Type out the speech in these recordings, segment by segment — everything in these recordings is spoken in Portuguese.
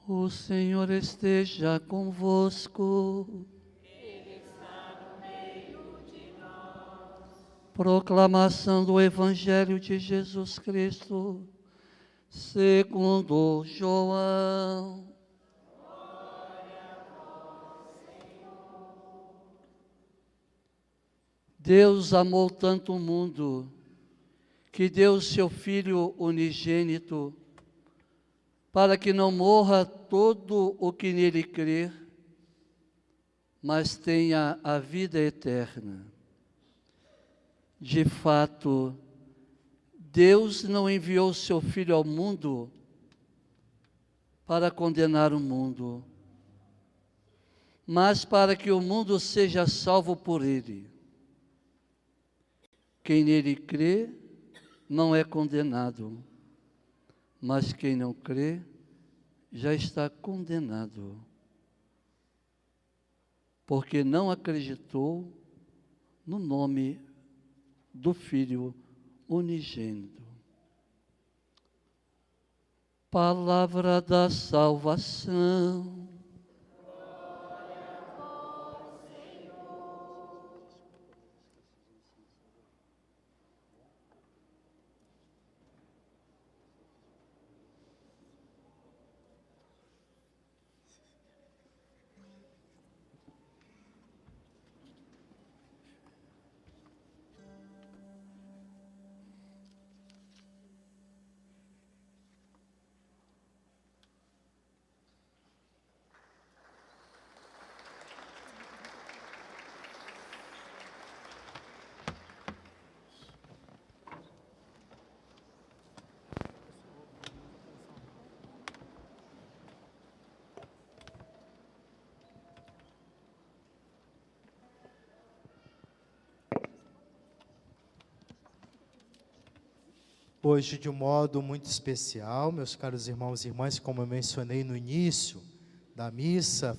O Senhor esteja convosco. Ele está no meio de nós. Proclamação do Evangelho de Jesus Cristo, segundo João. Glória a vós, Senhor. Deus amou tanto o mundo, que deu seu Filho unigênito, para que não morra todo o que nele crer, mas tenha a vida eterna. De fato, Deus não enviou seu Filho ao mundo para condenar o mundo, mas para que o mundo seja salvo por ele. Quem nele crê não é condenado, mas quem não crê já está condenado, porque não acreditou no nome do Filho unigênito. Palavra da salvação. Glória a vós, Senhor. Hoje, de um modo muito especial, meus caros irmãos e irmãs, como eu mencionei no início da missa,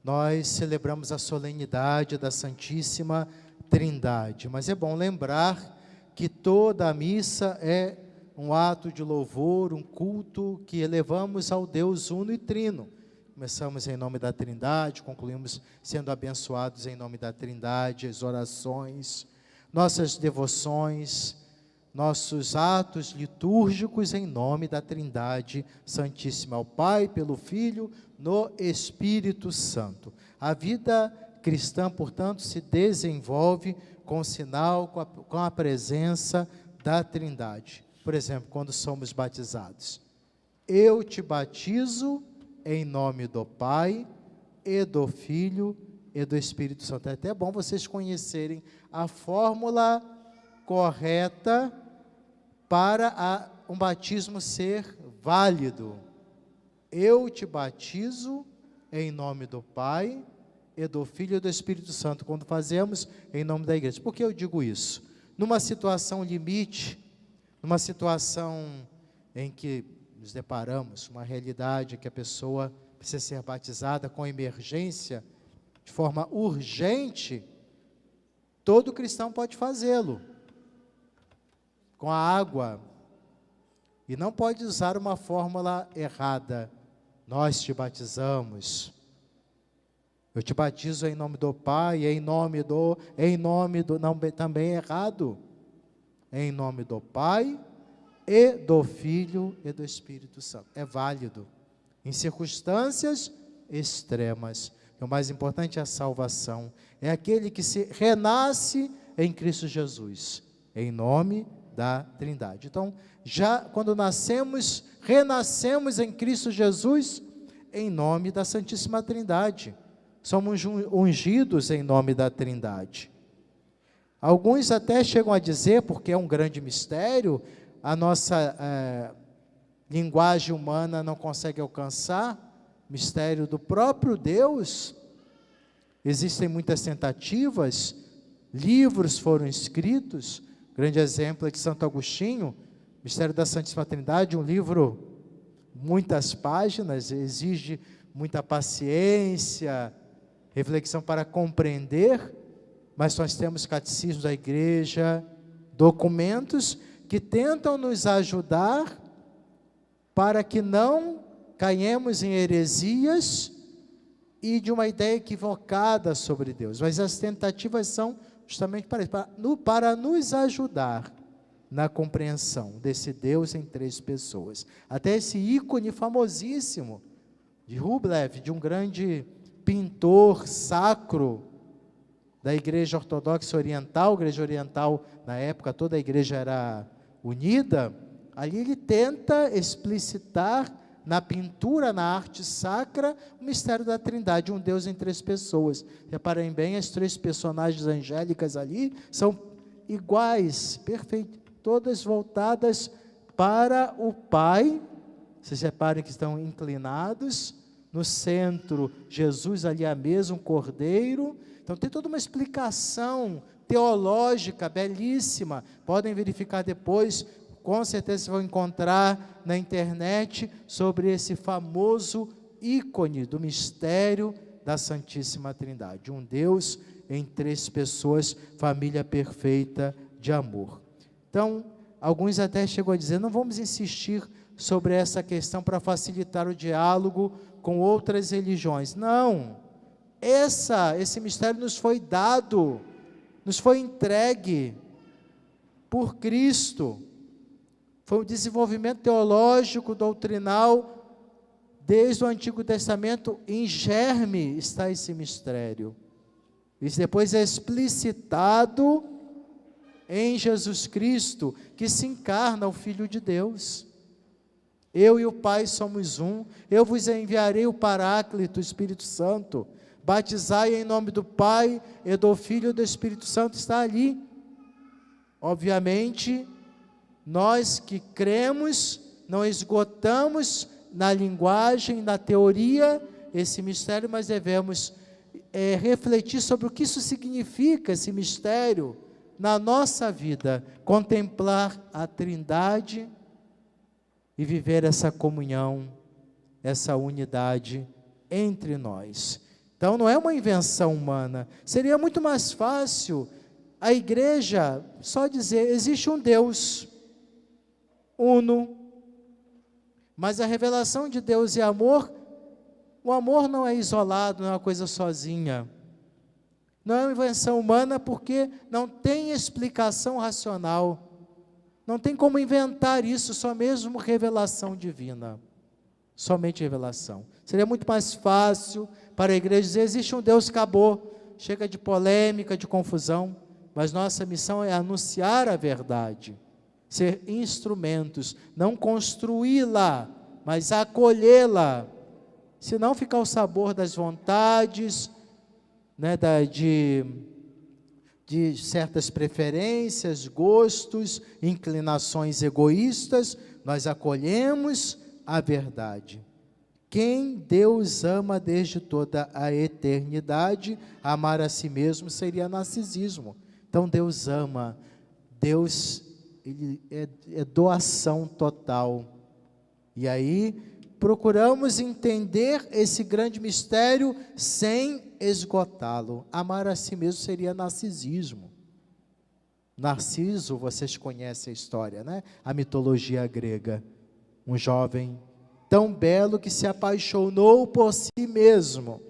nós celebramos a solenidade da Santíssima Trindade. Mas é bom lembrar que toda a missa é um ato de louvor, um culto que elevamos ao Deus uno e trino. Começamos em nome da Trindade, concluímos sendo abençoados em nome da Trindade, as orações, nossas devoções, nossos atos litúrgicos em nome da Trindade Santíssima, ao Pai, pelo Filho, no Espírito Santo. A vida cristã, portanto, se desenvolve com o sinal, com a presença da Trindade. Por exemplo, quando somos batizados. Eu te batizo em nome do Pai, e do Filho, e do Espírito Santo. É até bom vocês conhecerem a fórmula correta para um batismo ser válido. Eu te batizo em nome do Pai, e do Filho e do Espírito Santo, quando fazemos em nome da igreja. Por que eu digo isso? Numa situação limite, numa situação em que nos deparamos, uma realidade que a pessoa precisa ser batizada com emergência, de forma urgente, todo cristão pode fazê-lo, com a água, e não pode usar uma fórmula errada. Nós te batizamos, eu te batizo em nome do Pai, em nome do, não, também é errado, em nome do Pai, e do Filho, e do Espírito Santo. É válido, em circunstâncias extremas. O mais importante é a salvação, é aquele que se renasce em Cristo Jesus, em nome da Trindade. Então, já quando nascemos, renascemos em Cristo Jesus, em nome da Santíssima Trindade. Somos ungidos em nome da Trindade. Alguns até chegam a dizer, porque é um grande mistério, a nossa linguagem humana não consegue alcançar, mistério do próprio Deus. Existem muitas tentativas, livros foram escritos. Grande exemplo é de Santo Agostinho, Mistério da Santíssima Trindade, um livro, muitas páginas, exige muita paciência, reflexão para compreender, mas nós temos catecismos da igreja, documentos que tentam nos ajudar para que não caímos em heresias e de uma ideia equivocada sobre Deus. Mas as tentativas são justamente para nos ajudar na compreensão desse Deus em três pessoas. Até esse ícone famosíssimo de Rublev, de um grande pintor sacro da Igreja Ortodoxa Oriental. Igreja Oriental, na época, toda a igreja era unida. Ali ele tenta explicitar na pintura, na arte sacra, o mistério da Trindade, um Deus em três pessoas. Reparem bem, as três personagens angélicas ali são iguais, perfeitas, todas voltadas para o Pai. Vocês reparem que estão inclinados. No centro, Jesus ali à mesa, um cordeiro. Então tem toda uma explicação teológica belíssima. Podem verificar depois, com certeza vão encontrar na internet sobre esse famoso ícone do mistério da Santíssima Trindade. Um Deus em três pessoas, família perfeita de amor. Então, alguns até chegam a dizer, não vamos insistir sobre essa questão para facilitar o diálogo com outras religiões. Não, esse mistério nos foi dado, nos foi entregue por Cristo. Foi um desenvolvimento teológico, doutrinal, desde o Antigo Testamento, em germe está esse mistério. Isso depois é explicitado em Jesus Cristo, que se encarna o Filho de Deus. Eu e o Pai somos um. Eu vos enviarei o Paráclito, o Espírito Santo. Batizai em nome do Pai e do Filho e do Espírito Santo. Está ali. Obviamente, nós que cremos, não esgotamos na linguagem, na teoria, esse mistério, mas devemos refletir sobre o que isso significa, esse mistério, na nossa vida, contemplar a Trindade e viver essa comunhão, essa unidade entre nós. Então não é uma invenção humana. Seria muito mais fácil a igreja só dizer, existe um Deus uno, mas a revelação de Deus é amor. O amor não é isolado, não é uma coisa sozinha. Não é uma invenção humana porque não tem explicação racional. Não tem como inventar isso, só mesmo revelação divina. Somente revelação. Seria muito mais fácil para a igreja dizer, existe um Deus, acabou. Chega de polêmica, de confusão. Mas nossa missão é anunciar a verdade. Ser instrumentos, não construí-la, mas acolhê-la. Senão fica o sabor das vontades, né, de certas preferências, gostos, inclinações egoístas. Nós acolhemos a verdade. Quem Deus ama desde toda a eternidade, amar a si mesmo seria narcisismo. Então Deus ama, Deus ele é doação total. E aí procuramos entender esse grande mistério sem esgotá-lo. Amar a si mesmo seria narcisismo. Narciso, vocês conhecem a história, né? A mitologia grega. Um jovem tão belo que se apaixonou por si mesmo.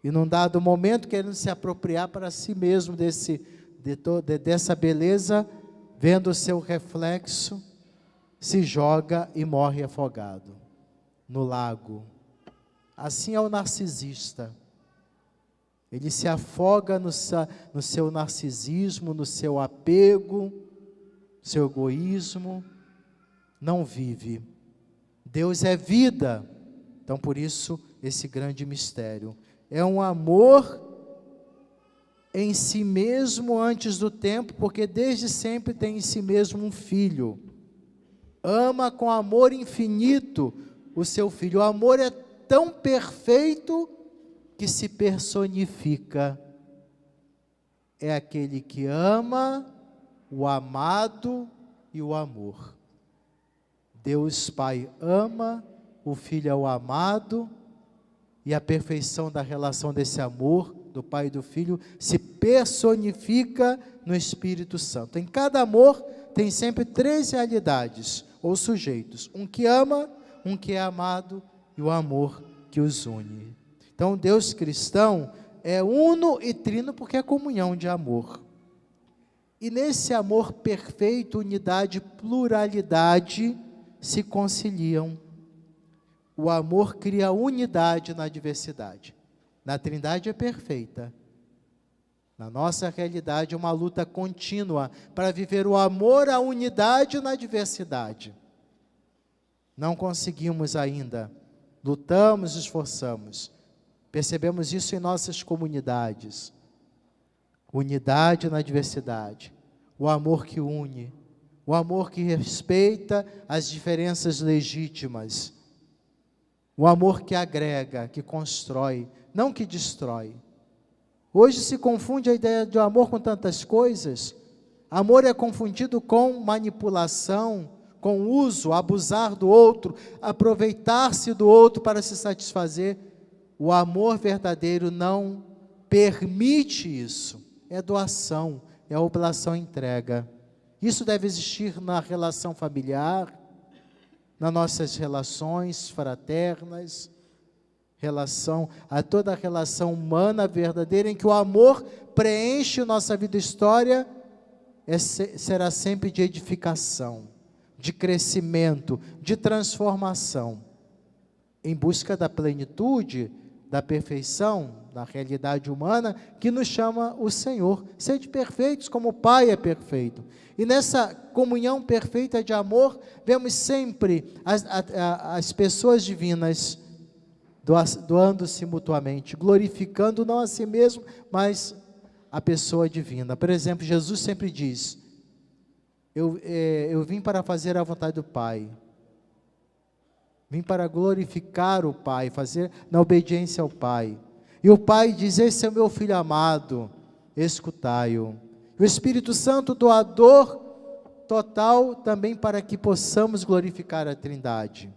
E num dado momento, querendo se apropriar para si mesmo dessa beleza, vendo o seu reflexo, se joga e morre afogado no lago. Assim é o narcisista. Ele se afoga no seu narcisismo, no seu apego, seu egoísmo, não vive. Deus é vida. Então, por isso, esse grande mistério. É um amor em si mesmo antes do tempo, porque desde sempre tem em si mesmo um filho. Ama com amor infinito o seu filho. O amor é tão perfeito que se personifica. É aquele que ama, o amado e o amor. Deus Pai ama, o Filho é o amado, e a perfeição da relação desse amor, do Pai e do Filho, se personifica no Espírito Santo. Em cada amor tem sempre três realidades, ou sujeitos. Um que ama, um que é amado e o amor que os une. Então, Deus cristão é uno e trino porque é comunhão de amor. E nesse amor perfeito, unidade e pluralidade se conciliam. O amor cria unidade na diversidade. Na Trindade é perfeita. Na nossa realidade é uma luta contínua para viver o amor, a unidade na diversidade. Não conseguimos ainda. Lutamos, esforçamos. Percebemos isso em nossas comunidades. Unidade na diversidade. O amor que une. O amor que respeita as diferenças legítimas. O amor que agrega, que constrói, não que destrói. Hoje se confunde a ideia de amor com tantas coisas. Amor é confundido com manipulação, com uso, abusar do outro, aproveitar-se do outro para se satisfazer. O amor verdadeiro não permite isso. É doação, é oblação e entrega. Isso deve existir na relação familiar, nas nossas relações fraternas, toda a relação humana verdadeira, em que o amor preenche nossa vida e história, será sempre de edificação, de crescimento, de transformação, em busca da plenitude, da perfeição, da realidade humana, que nos chama o Senhor. Sede perfeitos como o Pai é perfeito. E nessa comunhão perfeita de amor, vemos sempre as pessoas divinas doando-se mutuamente, glorificando não a si mesmo, mas a pessoa divina. Por exemplo, Jesus sempre diz, eu vim para fazer a vontade do Pai. Vim para glorificar o Pai, fazer na obediência ao Pai. E o Pai diz, esse é o meu Filho amado, escutai-o. O Espírito Santo, doador total, também para que possamos glorificar a Trindade.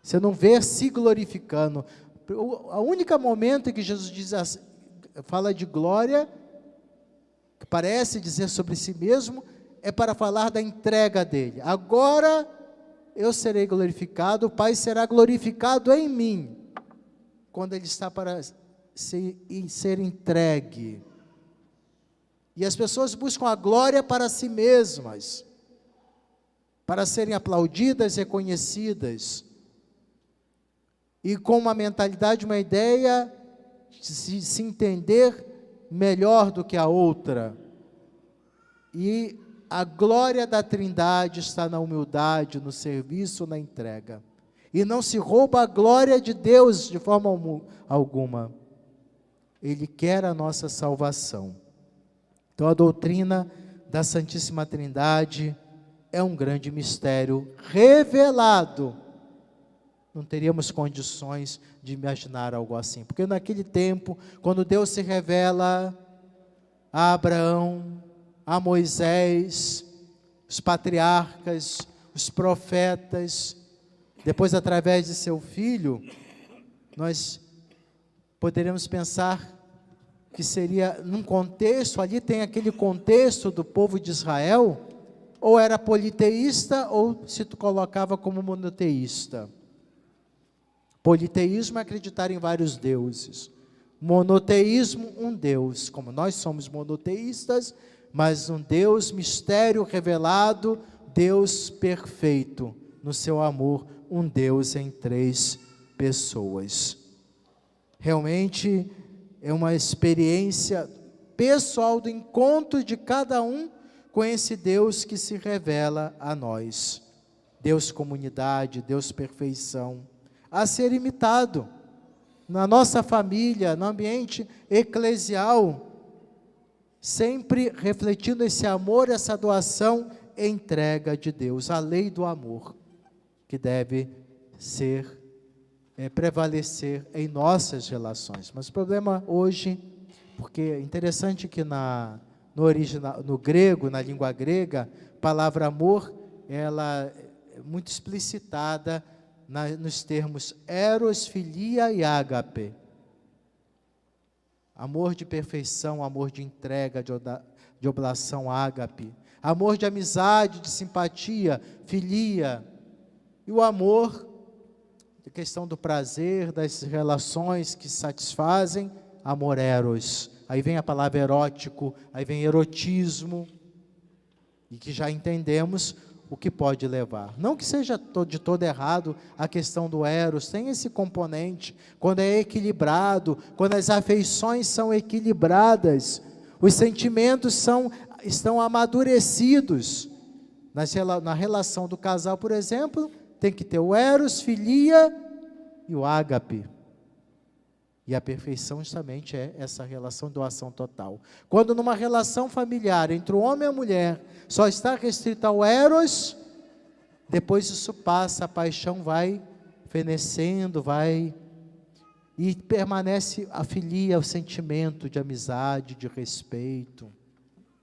Você não vê se glorificando. O único momento em que Jesus fala de glória, que parece dizer sobre si mesmo, é para falar da entrega dele. Agora eu serei glorificado, o Pai será glorificado em mim, quando ele está para ser entregue. E as pessoas buscam a glória para si mesmas, para serem aplaudidas, reconhecidas, e com uma mentalidade, uma ideia de se entender melhor do que a outra. E a glória da Trindade está na humildade, no serviço, na entrega. E não se rouba a glória de Deus de forma alguma. Ele quer a nossa salvação. Então a doutrina da Santíssima Trindade é um grande mistério revelado. Não teríamos condições de imaginar algo assim. Porque naquele tempo, quando Deus se revela a Abraão, a Moisés, os patriarcas, os profetas, depois através de seu filho, nós poderíamos pensar que seria num contexto, ali tem aquele contexto do povo de Israel, ou era politeísta, ou se colocava como monoteísta. Politeísmo é acreditar em vários deuses. Monoteísmo, um Deus. Como nós somos monoteístas, mas um Deus, mistério revelado, Deus perfeito, no seu amor, um Deus em três pessoas. Realmente é uma experiência pessoal do encontro de cada um com esse Deus que se revela a nós. Deus comunidade, Deus perfeição, a ser imitado na nossa família, no ambiente eclesial, sempre refletindo esse amor, essa doação e entrega de Deus, a lei do amor, que deve prevalecer em nossas relações. Mas o problema hoje, porque é interessante que no grego, na língua grega, a palavra amor, ela é muito explicitada nos termos eros, filia e ágape. Amor de perfeição, amor de entrega, de oblação, ágape. Amor de amizade, de simpatia, filia. E o amor a questão do prazer, das relações que satisfazem, amor eros. Aí vem a palavra erótico, aí vem erotismo, e que já entendemos o que pode levar. Não que seja de todo errado a questão do eros, tem esse componente, quando é equilibrado, quando as afeições são equilibradas, os sentimentos estão amadurecidos. Na relação do casal, por exemplo, tem que ter o eros, filia e o ágape. E a perfeição justamente é essa relação de doação total. Quando numa relação familiar entre o homem e a mulher só está restrita ao eros, depois isso passa, a paixão vai fenecendo, e permanece a filia, o sentimento de amizade, de respeito,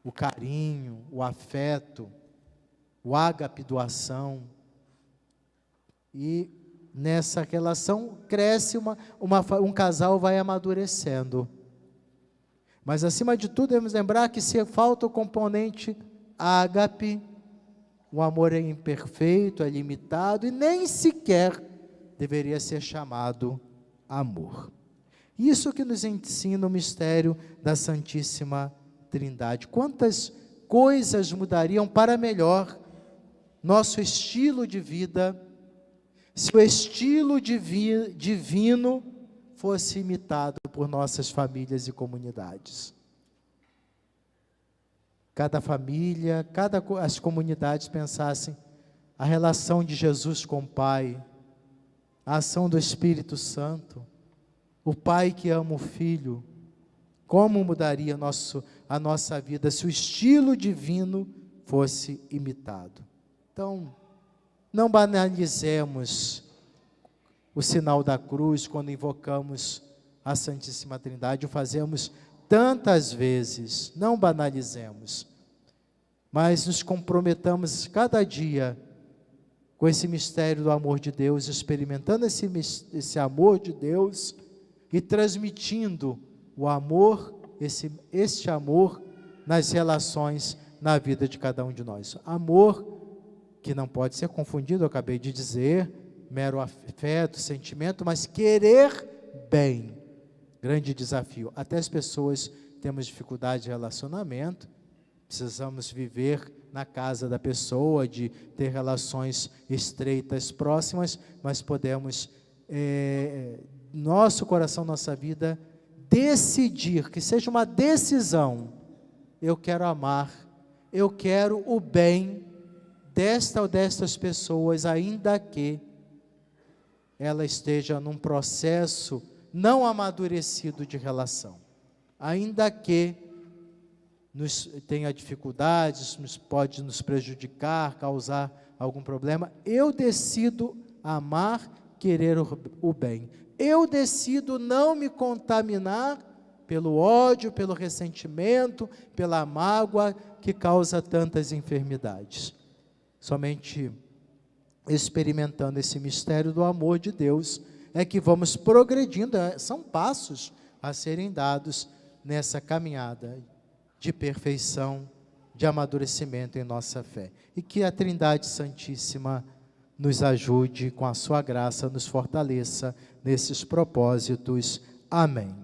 o carinho, o afeto, o ágape, doação. E nessa relação cresce, um casal vai amadurecendo. Mas acima de tudo, devemos lembrar que se falta o componente ágape, o amor é imperfeito, é limitado e nem sequer deveria ser chamado amor. Isso que nos ensina o mistério da Santíssima Trindade. Quantas coisas mudariam para melhor nosso estilo de vida, se o estilo divino fosse imitado por nossas famílias e comunidades. Cada família, as comunidades pensassem a relação de Jesus com o Pai, a ação do Espírito Santo, o Pai que ama o Filho, como mudaria a nossa vida se o estilo divino fosse imitado. Então, não banalizemos o sinal da cruz quando invocamos a Santíssima Trindade, o fazemos tantas vezes, não banalizemos, mas nos comprometamos cada dia com esse mistério do amor de Deus, experimentando esse amor de Deus e transmitindo o amor, este amor nas relações, na vida de cada um de nós. Amor que não pode ser confundido, eu acabei de dizer, mero afeto, sentimento, mas querer bem. Grande desafio. Até as pessoas temos dificuldade de relacionamento, precisamos viver na casa da pessoa, de ter relações estreitas, próximas, mas podemos, nosso coração, nossa vida, decidir, que seja uma decisão, eu quero amar, eu quero o bem desta ou destas pessoas, ainda que ela esteja num processo não amadurecido de relação, ainda que tenha dificuldades, pode nos prejudicar, causar algum problema, eu decido amar, querer o bem. Eu decido não me contaminar pelo ódio, pelo ressentimento, pela mágoa que causa tantas enfermidades. Somente experimentando esse mistério do amor de Deus é que vamos progredindo, são passos a serem dados nessa caminhada de perfeição, de amadurecimento em nossa fé. E que a Trindade Santíssima nos ajude com a sua graça, nos fortaleça nesses propósitos. Amém.